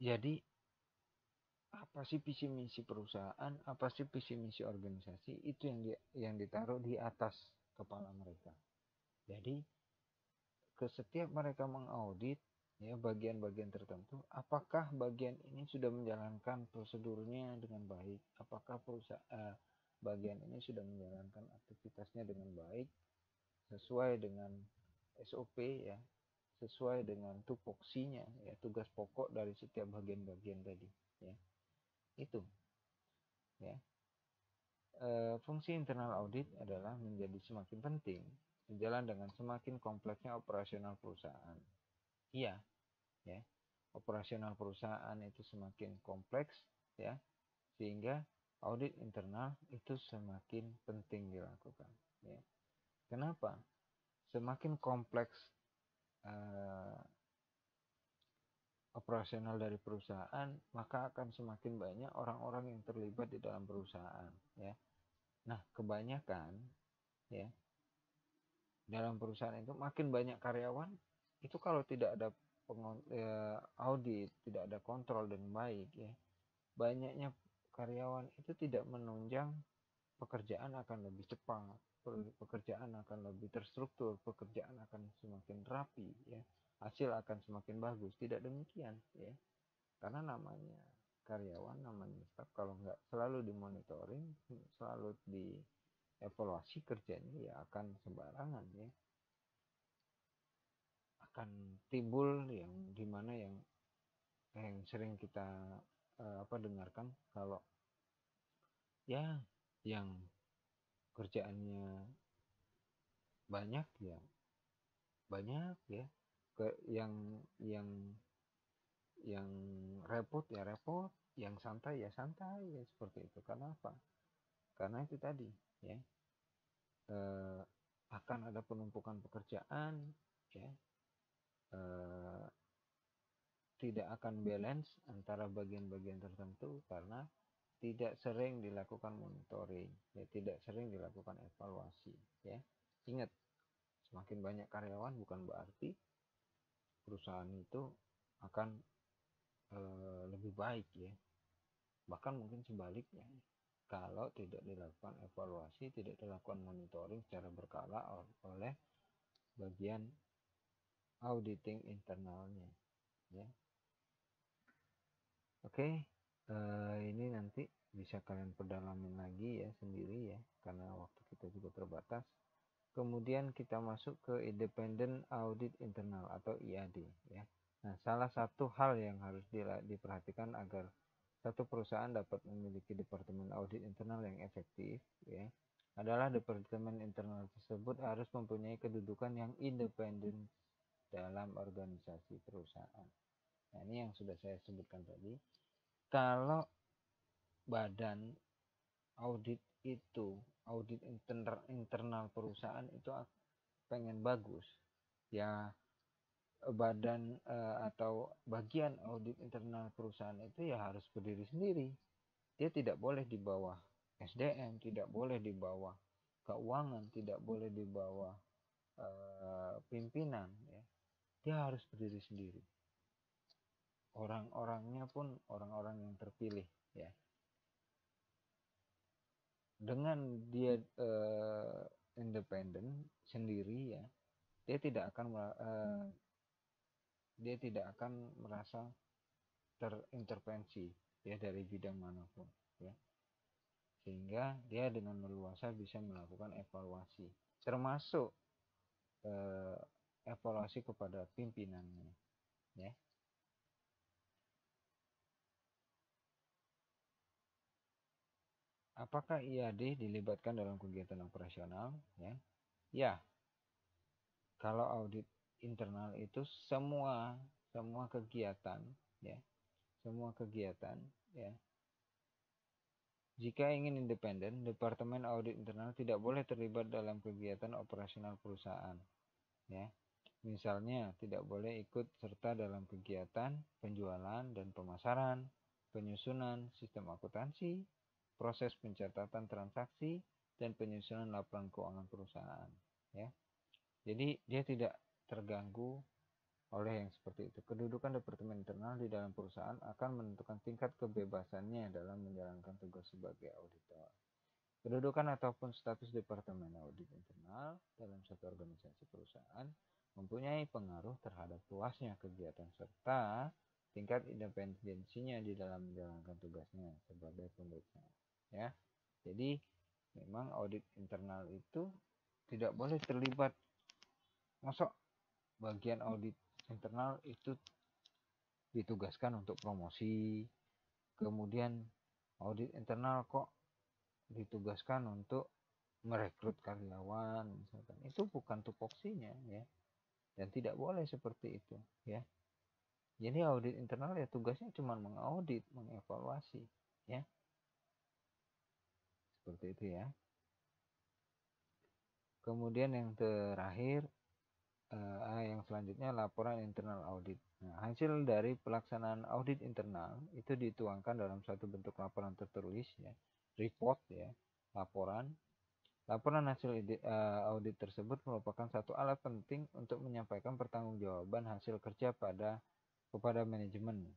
jadi apa sih visi misi perusahaan, apa sih visi misi organisasi, itu yang ditaruh di atas kepala mereka. Jadi ke setiap mereka mengaudit ya bagian-bagian tertentu, apakah bagian ini sudah menjalankan prosedurnya dengan baik, apakah bagian ini sudah menjalankan aktivitasnya dengan baik sesuai dengan SOP, ya, sesuai dengan tupoksinya, ya, tugas pokok dari setiap bagian-bagian tadi, ya. Itu, ya. Fungsi internal audit adalah menjadi semakin penting sejalan dengan semakin kompleksnya operasional perusahaan. Iya, ya. Operasional perusahaan itu semakin kompleks, ya, sehingga audit internal itu semakin penting dilakukan, ya. Kenapa? Semakin kompleks operasional dari perusahaan, maka akan semakin banyak orang-orang yang terlibat di dalam perusahaan, ya. Nah, kebanyakan, ya, dalam perusahaan itu makin banyak karyawan, itu kalau tidak ada audit, tidak ada kontrol dengan baik, ya, banyaknya karyawan itu tidak menunjang pekerjaan akan lebih cepat, pekerjaan akan lebih terstruktur, pekerjaan akan semakin rapi, ya, hasil akan semakin bagus. Tidak demikian, ya, karena namanya karyawan, namanya staff, kalau nggak selalu dimonitoring, selalu dievaluasi kerjanya, ya akan sembarangan, ya, akan timbul yang dimana yang sering kita dengarkan, kalau ya yang kerjaannya banyak ya banyak, ya, yang repot ya repot, yang santai ya santai, ya seperti itu. Karena apa? Karena itu tadi, ya, akan ada penumpukan pekerjaan, ya, tidak akan balance antara bagian-bagian tertentu karena tidak sering dilakukan monitoring, ya, tidak sering dilakukan evaluasi, ya. Ingat, semakin banyak karyawan bukan berarti perusahaan itu akan lebih baik, ya. Bahkan mungkin sebaliknya, kalau tidak dilakukan evaluasi, tidak dilakukan monitoring secara berkala oleh bagian auditing internalnya, ya. Oke, ini nanti bisa kalian perdalamin lagi ya sendiri, ya, karena waktu kita juga terbatas. Kemudian kita masuk ke Independent Audit Internal atau IAD, ya. Nah, salah satu hal yang harus diperhatikan agar satu perusahaan dapat memiliki departemen audit internal yang efektif, ya, adalah departemen internal tersebut harus mempunyai kedudukan yang independen dalam organisasi perusahaan. Nah, ini yang sudah saya sebutkan tadi. Kalau badan audit itu, audit internal perusahaan itu pengen bagus, ya badan atau bagian audit internal perusahaan itu ya harus berdiri sendiri. Dia tidak boleh di bawah SDM, tidak boleh di bawah keuangan, tidak boleh di bawah pimpinan, ya. Dia harus berdiri sendiri. Orang-orangnya pun orang-orang yang terpilih, ya. Dengan dia independen sendiri, ya, dia tidak akan merasa terintervensi, ya, dari bidang manapun, ya, sehingga dia dengan leluasa bisa melakukan evaluasi, termasuk evaluasi kepada pimpinannya, ya. Apakah IAD dilibatkan dalam kegiatan operasional? Ya, ya. Kalau audit internal itu semua kegiatan, ya, semua kegiatan, ya. Jika ingin independen, Departemen Audit Internal tidak boleh terlibat dalam kegiatan operasional perusahaan, ya. Misalnya, tidak boleh ikut serta dalam kegiatan penjualan dan pemasaran, penyusunan sistem akuntansi, proses pencatatan transaksi, dan penyusunan laporan keuangan perusahaan, ya. Jadi dia tidak terganggu oleh yang seperti itu. Kedudukan departemen internal di dalam perusahaan akan menentukan tingkat kebebasannya dalam menjalankan tugas sebagai auditor. Kedudukan ataupun status departemen audit internal dalam satu organisasi perusahaan mempunyai pengaruh terhadap luasnya kegiatan serta tingkat independensinya di dalam menjalankan tugasnya sebagai pemeriksa, ya. Jadi memang audit internal itu tidak boleh terlibat. Masuk bagian audit internal itu ditugaskan untuk promosi, kemudian audit internal kok ditugaskan untuk merekrut karyawan, misalkan. Itu bukan tupoksinya, ya, dan tidak boleh seperti itu, ya. Jadi audit internal ya tugasnya cuma mengaudit, mengevaluasi, ya, seperti itu, ya. Kemudian yang terakhir, yang selanjutnya laporan internal audit. Nah, hasil dari pelaksanaan audit internal itu dituangkan dalam satu bentuk laporan tertulis, ya, report, ya, laporan. Laporan hasil audit tersebut merupakan satu alat penting untuk menyampaikan pertanggungjawaban hasil kerja kepada manajemen,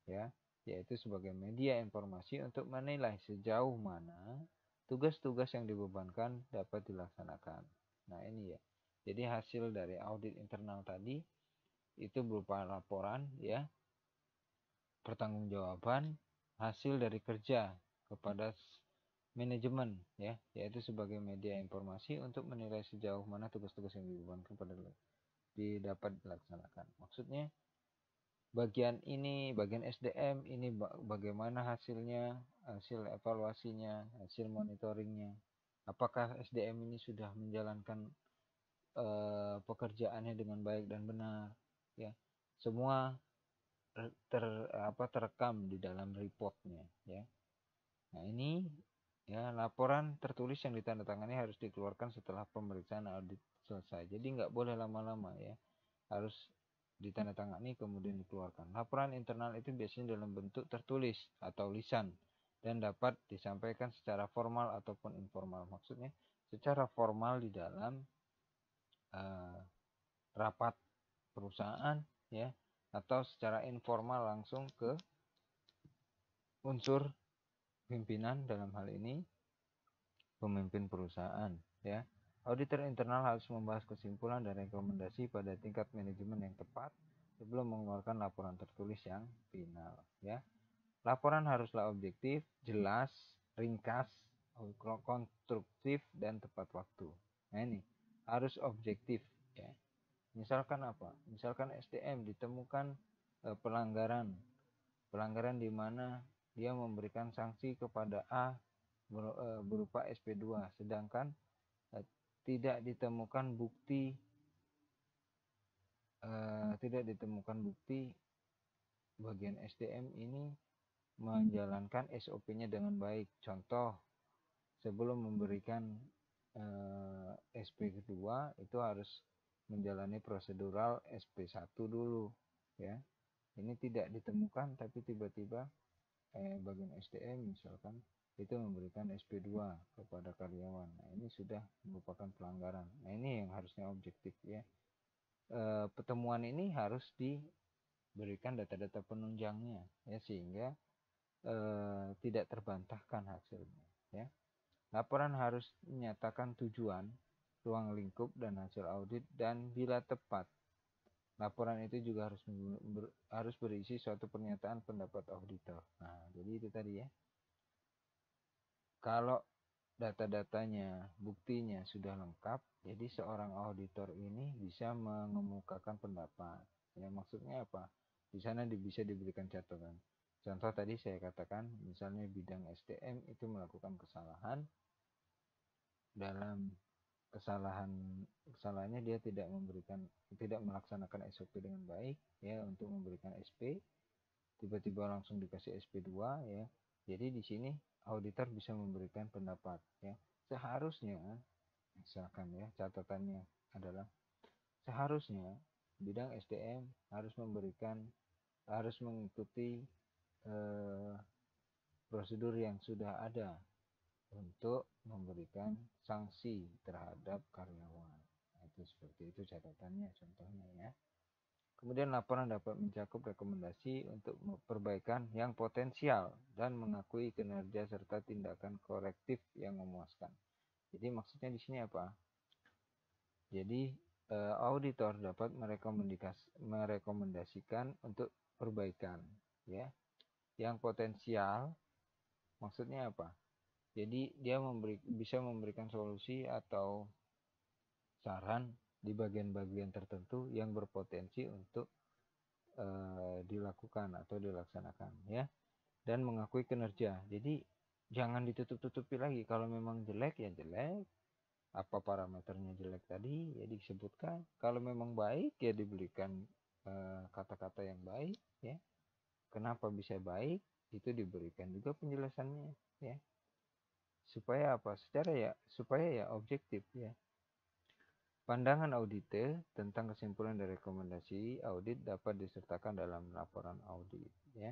ya, yaitu sebagai media informasi untuk menilai sejauh mana tugas-tugas yang dibebankan dapat dilaksanakan. Nah, ini, ya. Jadi hasil dari audit internal tadi itu berupa laporan, ya, pertanggungjawaban hasil dari kerja kepada manajemen, ya, yaitu sebagai media informasi untuk menilai sejauh mana tugas-tugas yang dibebankan dapat dilaksanakan. Maksudnya bagian SDM ini bagaimana hasilnya, hasil evaluasinya, hasil monitoringnya. Apakah SDM ini sudah menjalankan pekerjaannya dengan baik dan benar, ya. Semua terekam di dalam reportnya, ya. Nah, ini, ya, laporan tertulis yang ditandatangani harus dikeluarkan setelah pemeriksaan audit selesai. Jadi nggak boleh lama-lama, ya. Harus ditandatangani kemudian dikeluarkan. Laporan internal itu biasanya dalam bentuk tertulis atau lisan dan dapat disampaikan secara formal ataupun informal. Maksudnya secara formal di dalam rapat perusahaan, ya, atau secara informal langsung ke unsur pimpinan, dalam hal ini pemimpin perusahaan, ya. Auditor internal harus membahas kesimpulan dan rekomendasi pada tingkat manajemen yang tepat sebelum mengeluarkan laporan tertulis yang final, ya. Laporan haruslah objektif, jelas, ringkas, konstruktif, dan tepat waktu. Nah, ini harus objektif, ya. Misalkan apa? Misalkan SDM ditemukan pelanggaran di mana dia memberikan sanksi kepada A berupa SP2, sedangkan tidak ditemukan bukti bagian SDM ini menjalankan SOP-nya dengan baik. Contoh, sebelum memberikan SP kedua itu harus menjalani prosedural SP1 dulu, ya. Ini tidak ditemukan, tapi tiba-tiba bagian SDM misalkan itu memberikan SP2 kepada karyawan. Nah, ini sudah merupakan pelanggaran. Nah, ini yang harusnya objektif, ya. Pertemuan ini harus diberikan data-data penunjangnya, ya, sehingga tidak terbantahkan hasilnya, ya. Laporan harus menyatakan tujuan, ruang lingkup, dan hasil audit, dan bila tepat, laporan itu juga harus berisi suatu pernyataan pendapat auditor. Nah, jadi itu tadi, ya. Kalau data-datanya, buktinya sudah lengkap, jadi seorang auditor ini bisa mengemukakan pendapat. Ya, maksudnya apa? Di sana bisa diberikan catatan. Contoh tadi saya katakan, misalnya bidang SDM itu melakukan kesalahan. Dalam kesalahannya dia tidak melaksanakan SOP dengan baik, ya, untuk memberikan SP, tiba-tiba langsung dikasih SP2, ya. Jadi di sini auditor bisa memberikan pendapat, ya. Seharusnya misalkan, ya, catatannya adalah seharusnya bidang SDM harus mengikuti prosedur yang sudah ada untuk memberikan sanksi terhadap karyawan. Nah, itu seperti itu catatannya, contohnya, ya. Kemudian laporan dapat mencakup rekomendasi untuk perbaikan yang potensial dan mengakui kinerja serta tindakan korektif yang memuaskan. Jadi maksudnya di sini apa? Jadi auditor dapat merekomendasikan untuk perbaikan, ya. Yang potensial maksudnya apa? Jadi dia bisa memberikan solusi atau saran di bagian-bagian tertentu yang berpotensi untuk dilakukan atau dilaksanakan, ya. Dan mengakui kinerja. Jadi jangan ditutup-tutupi lagi. Kalau memang jelek, ya jelek. Apa parameternya jelek tadi, ya disebutkan. Kalau memang baik, ya diberikan kata-kata yang baik, ya. Kenapa bisa baik, itu diberikan juga penjelasannya, ya. Supaya apa? Supaya ya objektif, ya. Pandangan audite tentang kesimpulan dan rekomendasi audit dapat disertakan dalam laporan audit, ya.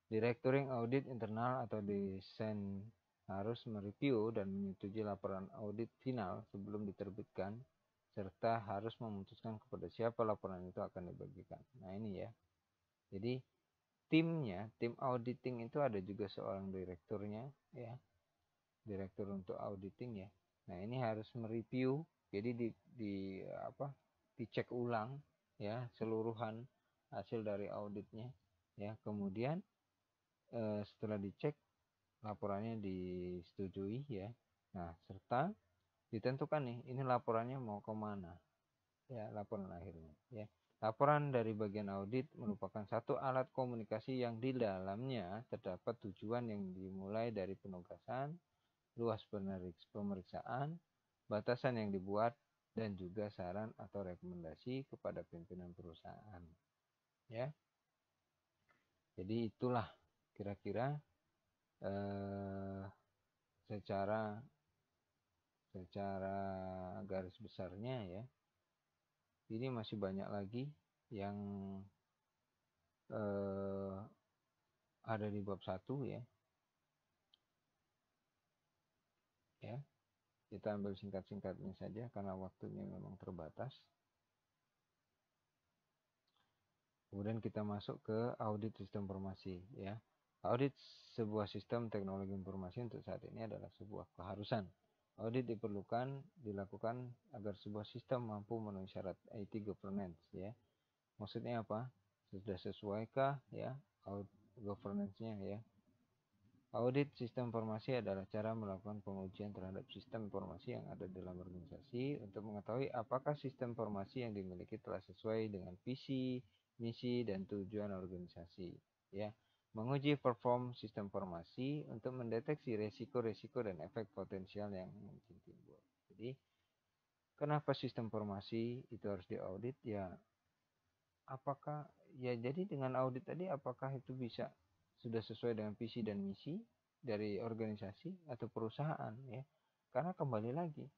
Direktoring audit internal atau desain harus mereview dan menyetujui laporan audit final sebelum diterbitkan, serta harus memutuskan kepada siapa laporan itu akan dibagikan. Nah, ini, ya. Jadi tim auditing itu ada juga seorang direkturnya, ya. Direktur untuk auditing, ya. Nah, ini harus mereview, jadi dicek ulang, ya, seluruhan hasil dari auditnya, ya. Kemudian setelah dicek, laporannya disetujui, ya. Nah, serta ditentukan nih, ini laporannya mau kemana, ya, laporan akhirnya, ya. Laporan dari bagian audit merupakan satu alat komunikasi yang di dalamnya terdapat tujuan yang dimulai dari penugasan, luas pemeriksaan, batasan yang dibuat, dan juga saran atau rekomendasi kepada pimpinan perusahaan, ya. Jadi itulah kira-kira secara garis besarnya, ya. Ini masih banyak lagi yang ada di bab 1, ya. Ya, kita ambil singkat-singkatnya saja karena waktunya memang terbatas. Kemudian kita masuk ke audit sistem informasi, ya. Audit sebuah sistem teknologi informasi untuk saat ini adalah sebuah keharusan. Audit dilakukan agar sebuah sistem mampu memenuhi syarat IT governance, ya. Maksudnya apa? Sudah sesuaikah, ya, governance-nya, ya. Audit sistem informasi adalah cara melakukan pengujian terhadap sistem informasi yang ada dalam organisasi untuk mengetahui apakah sistem informasi yang dimiliki telah sesuai dengan visi, misi, dan tujuan organisasi, ya. menguji perform sistem informasi untuk mendeteksi resiko-resiko dan efek potensial yang mungkin timbul. Jadi, kenapa sistem informasi itu harus diaudit? Ya, apakah ya jadi dengan audit tadi apakah itu bisa sudah sesuai dengan visi dan misi dari organisasi atau perusahaan ya? Karena kembali lagi,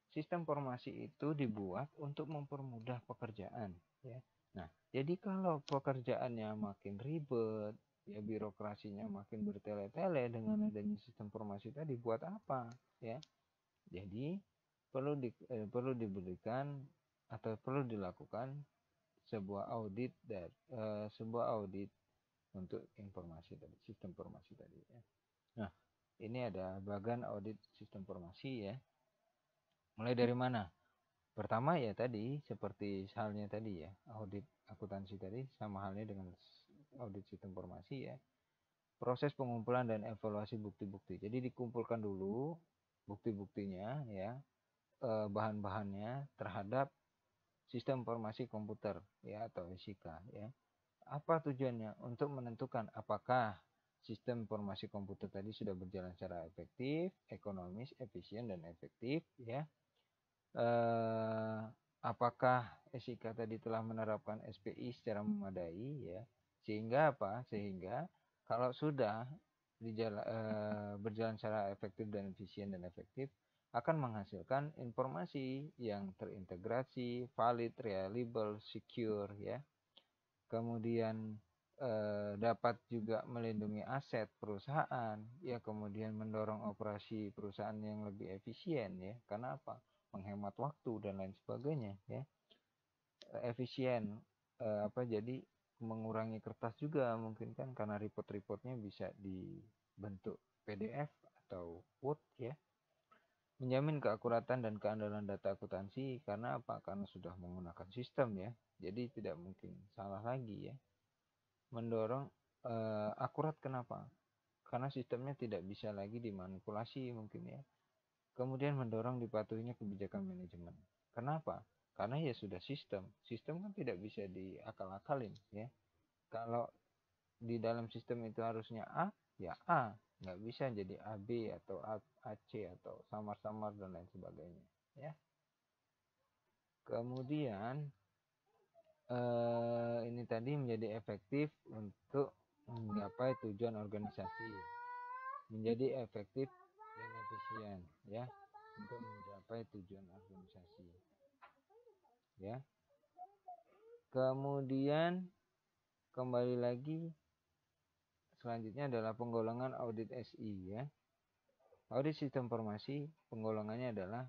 sistem informasi itu dibuat untuk mempermudah pekerjaan ya. Nah, jadi kalau pekerjaannya makin ribet, ya birokrasinya makin bertele-tele dengan adanya sistem informasi tadi buat apa ya? Jadi perlu diberikan atau perlu dilakukan sebuah audit untuk informasi tadi, sistem informasi tadi ya. Nah, ini ada bagian audit sistem informasi ya. Mulai dari mana? Pertama ya tadi seperti halnya tadi ya, audit akuntansi tadi sama halnya dengan audit sistem informasi ya. Proses pengumpulan dan evaluasi bukti-bukti. Jadi dikumpulkan dulu bukti-buktinya ya, bahan-bahannya terhadap sistem informasi komputer ya atau SIK ya. Apa tujuannya? Untuk menentukan apakah sistem informasi komputer tadi sudah berjalan secara efektif, ekonomis, efisien dan efektif ya. Apakah SIK tadi telah menerapkan SPI secara memadai ya. Sehingga apa? Sehingga kalau sudah berjalan secara efektif dan efisien dan efektif akan menghasilkan informasi yang terintegrasi, valid, reliable, secure ya. Kemudian dapat juga melindungi aset perusahaan ya, kemudian mendorong operasi perusahaan yang lebih efisien ya. Karena apa? Menghemat waktu dan lain sebagainya ya. Efisien jadi mengurangi kertas juga mungkin kan, karena report-reportnya bisa dibentuk PDF atau Word ya. Menjamin keakuratan dan keandalan data akuntansi karena apa? Karena sudah menggunakan sistem ya. Jadi tidak mungkin salah lagi ya. Mendorong akurat kenapa? Karena sistemnya tidak bisa lagi dimanipulasi mungkin ya. Kemudian mendorong dipatuhinya kebijakan manajemen. Kenapa? Karena ya sudah sistem. Sistem kan tidak bisa diakal-akalin ya. Kalau di dalam sistem itu harusnya A, ya A. Nggak bisa jadi AB atau AC atau samar-samar dan lain sebagainya ya. Kemudian ini tadi menjadi efektif untuk menggapai tujuan organisasi, menjadi efektif dan efisien ya untuk mencapai tujuan organisasi ya. Kemudian kembali lagi selanjutnya adalah penggolongan audit SI ya. Audit sistem informasi penggolongannya adalah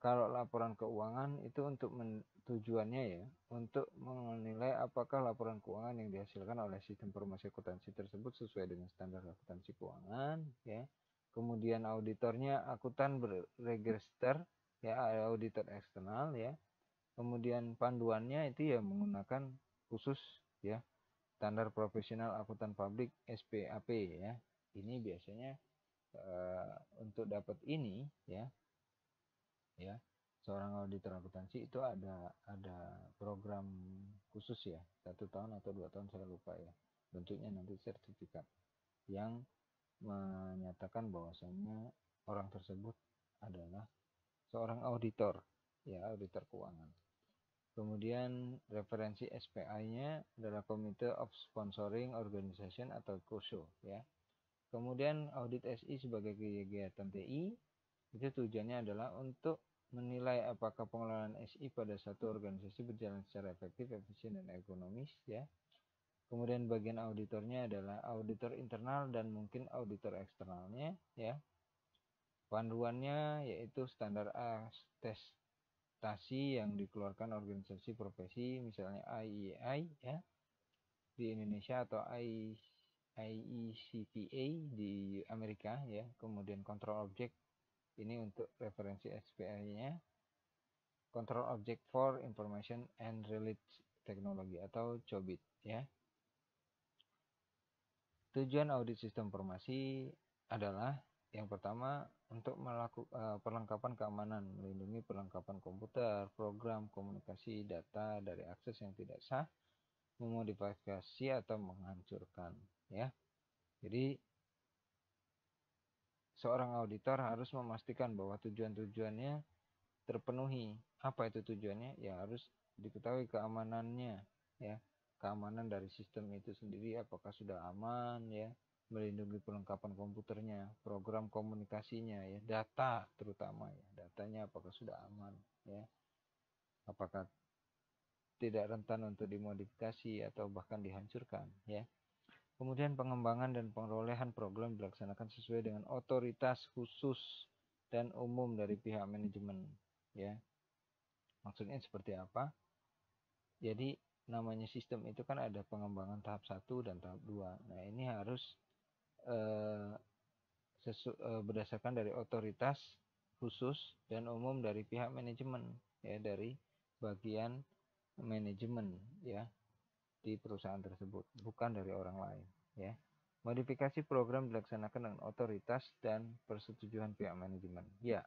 kalau laporan keuangan itu untuk tujuannya ya untuk menilai apakah laporan keuangan yang dihasilkan oleh sistem informasi akuntansi tersebut sesuai dengan standar akuntansi keuangan ya. Kemudian auditornya akuntan berregister ya, auditor eksternal ya. Kemudian panduannya itu ya menggunakan khusus ya standar profesional akuntan publik SPAP ya. Ini biasanya untuk dapat ini ya seorang auditor akuntansi itu ada program khusus ya, 1 tahun atau 2 tahun saya lupa ya, bentuknya nanti sertifikat yang menyatakan bahwasanya orang tersebut adalah seorang auditor ya, auditor keuangan. Kemudian referensi SPI-nya adalah Committee of Sponsoring Organization atau COSO ya. Kemudian audit SI sebagai kegiatan TI itu tujuannya adalah untuk menilai apakah pengelolaan SI pada satu organisasi berjalan secara efektif, efisien dan ekonomis ya. Kemudian bagian auditornya adalah auditor internal dan mungkin auditor eksternalnya ya. Panduannya yaitu standar atestasi yang dikeluarkan organisasi profesi misalnya IEI ya di Indonesia atau IECPA di Amerika ya. Kemudian control object ini untuk referensi SPI-nya, Control Object for Information and Related Technology atau COBIT ya. Tujuan audit sistem informasi adalah yang pertama untuk melakukan perlengkapan keamanan, melindungi perlengkapan komputer, program, komunikasi, data dari akses yang tidak sah, memodifikasi atau menghancurkan, ya. Jadi seorang auditor harus memastikan bahwa tujuan-tujuannya terpenuhi. Apa itu tujuannya? Ya harus diketahui keamanannya, ya. Keamanan dari sistem itu sendiri apakah sudah aman, ya. Melindungi perlengkapan komputernya, program komunikasinya, ya, data terutama, ya. Datanya apakah sudah aman, ya. Apakah tidak rentan untuk dimodifikasi atau bahkan dihancurkan, ya. Kemudian pengembangan dan perolehan program dilaksanakan sesuai dengan otoritas khusus dan umum dari pihak manajemen, ya. Maksudnya seperti apa? Jadi namanya sistem itu kan ada pengembangan tahap 1 dan tahap 2. Nah, ini harus eh, berdasarkan dari otoritas khusus dan umum dari pihak manajemen, ya, dari bagian manajemen, ya, di perusahaan tersebut, bukan dari orang lain, ya. Modifikasi program dilaksanakan dengan otoritas dan persetujuan pihak manajemen. Ya,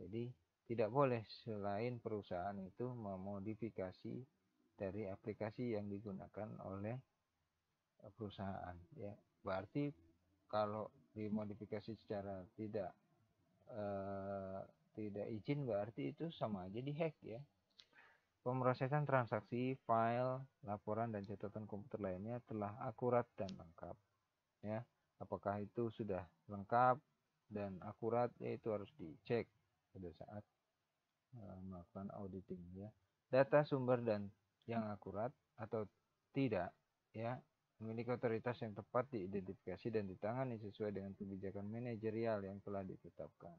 jadi tidak boleh selain perusahaan itu memodifikasi dari aplikasi yang digunakan oleh perusahaan, ya. Berarti kalau dimodifikasi secara eh, tidak izin, berarti itu sama aja dihack, ya. Pemrosesan transaksi, file, laporan, dan catatan komputer lainnya telah akurat dan lengkap, ya. Apakah itu sudah lengkap dan akurat, yaitu harus dicek pada saat melakukan auditing, ya. Data sumber dan yang akurat atau tidak, ya, memiliki otoritas yang tepat diidentifikasi dan ditangani sesuai dengan kebijakan manajerial yang telah ditetapkan.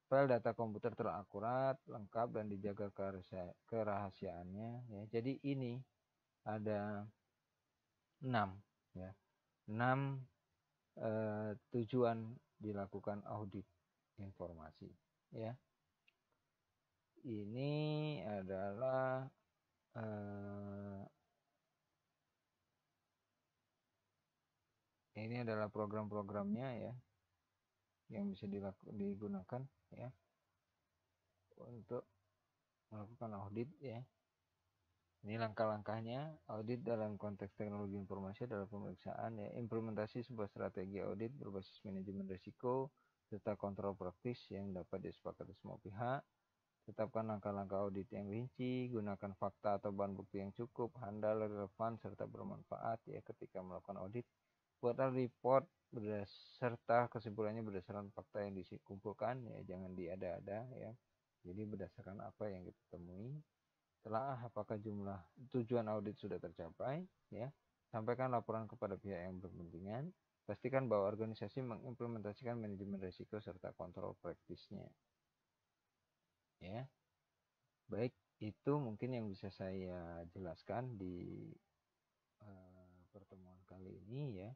File data komputer terakurat, lengkap, dan dijaga kerahasiaannya, ya. Jadi ini ada 6, ya. 6 tujuan dilakukan audit informasi, ya. Ini adalah program-programnya, ya, yang bisa digunakan, ya, untuk melakukan audit, ya. Ini langkah-langkahnya. Audit dalam konteks teknologi informasi adalah pemeriksaan, ya, implementasi sebuah strategi audit berbasis manajemen risiko serta kontrol praktis yang dapat disepakati semua pihak. Tetapkan langkah-langkah audit yang rinci, gunakan fakta atau bahan bukti yang cukup, handal, relevan, serta bermanfaat, ya, ketika melakukan audit. Buatlah report beserta kesimpulannya berdasarkan fakta yang dikumpulkan, ya, jangan diada-ada, ya. Jadi berdasarkan apa yang kita temui. Telah apakah jumlah tujuan audit sudah tercapai, ya. Sampaikan laporan kepada pihak yang berkepentingan. Pastikan bahwa organisasi mengimplementasikan manajemen risiko serta kontrol praktisnya, ya. Baik, itu mungkin yang bisa saya jelaskan di pertemuan kali ini, ya.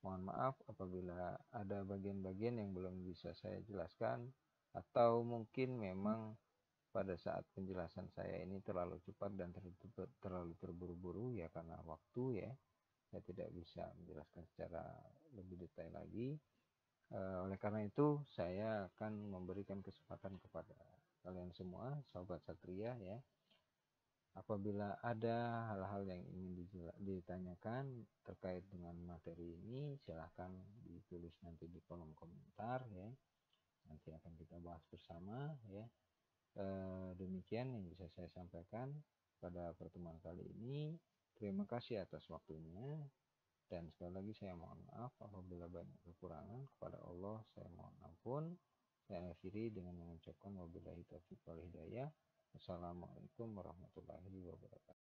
Mohon maaf apabila ada bagian-bagian yang belum bisa saya jelaskan, atau mungkin memang pada saat penjelasan saya ini terlalu cepat dan terlalu terburu-buru, ya, karena waktu, ya. Saya tidak bisa menjelaskan secara lebih detail lagi. Oleh karena itu saya akan memberikan kesempatan kepada kalian semua, Sobat Satria, ya. Apabila ada hal-hal yang ingin ditanyakan terkait dengan materi ini, silahkan ditulis nanti di kolom komentar, ya. Nanti akan kita bahas bersama, ya. Demikian yang bisa saya sampaikan pada pertemuan kali ini. Terima kasih atas waktunya, dan sekali lagi saya mohon maaf apabila banyak kekurangan. Kepada Allah saya mohon ampun. Saya akhiri dengan mengucapkan wabillahi taufiq wal hidayah. Wassalamualaikum warahmatullahi wabarakatuh.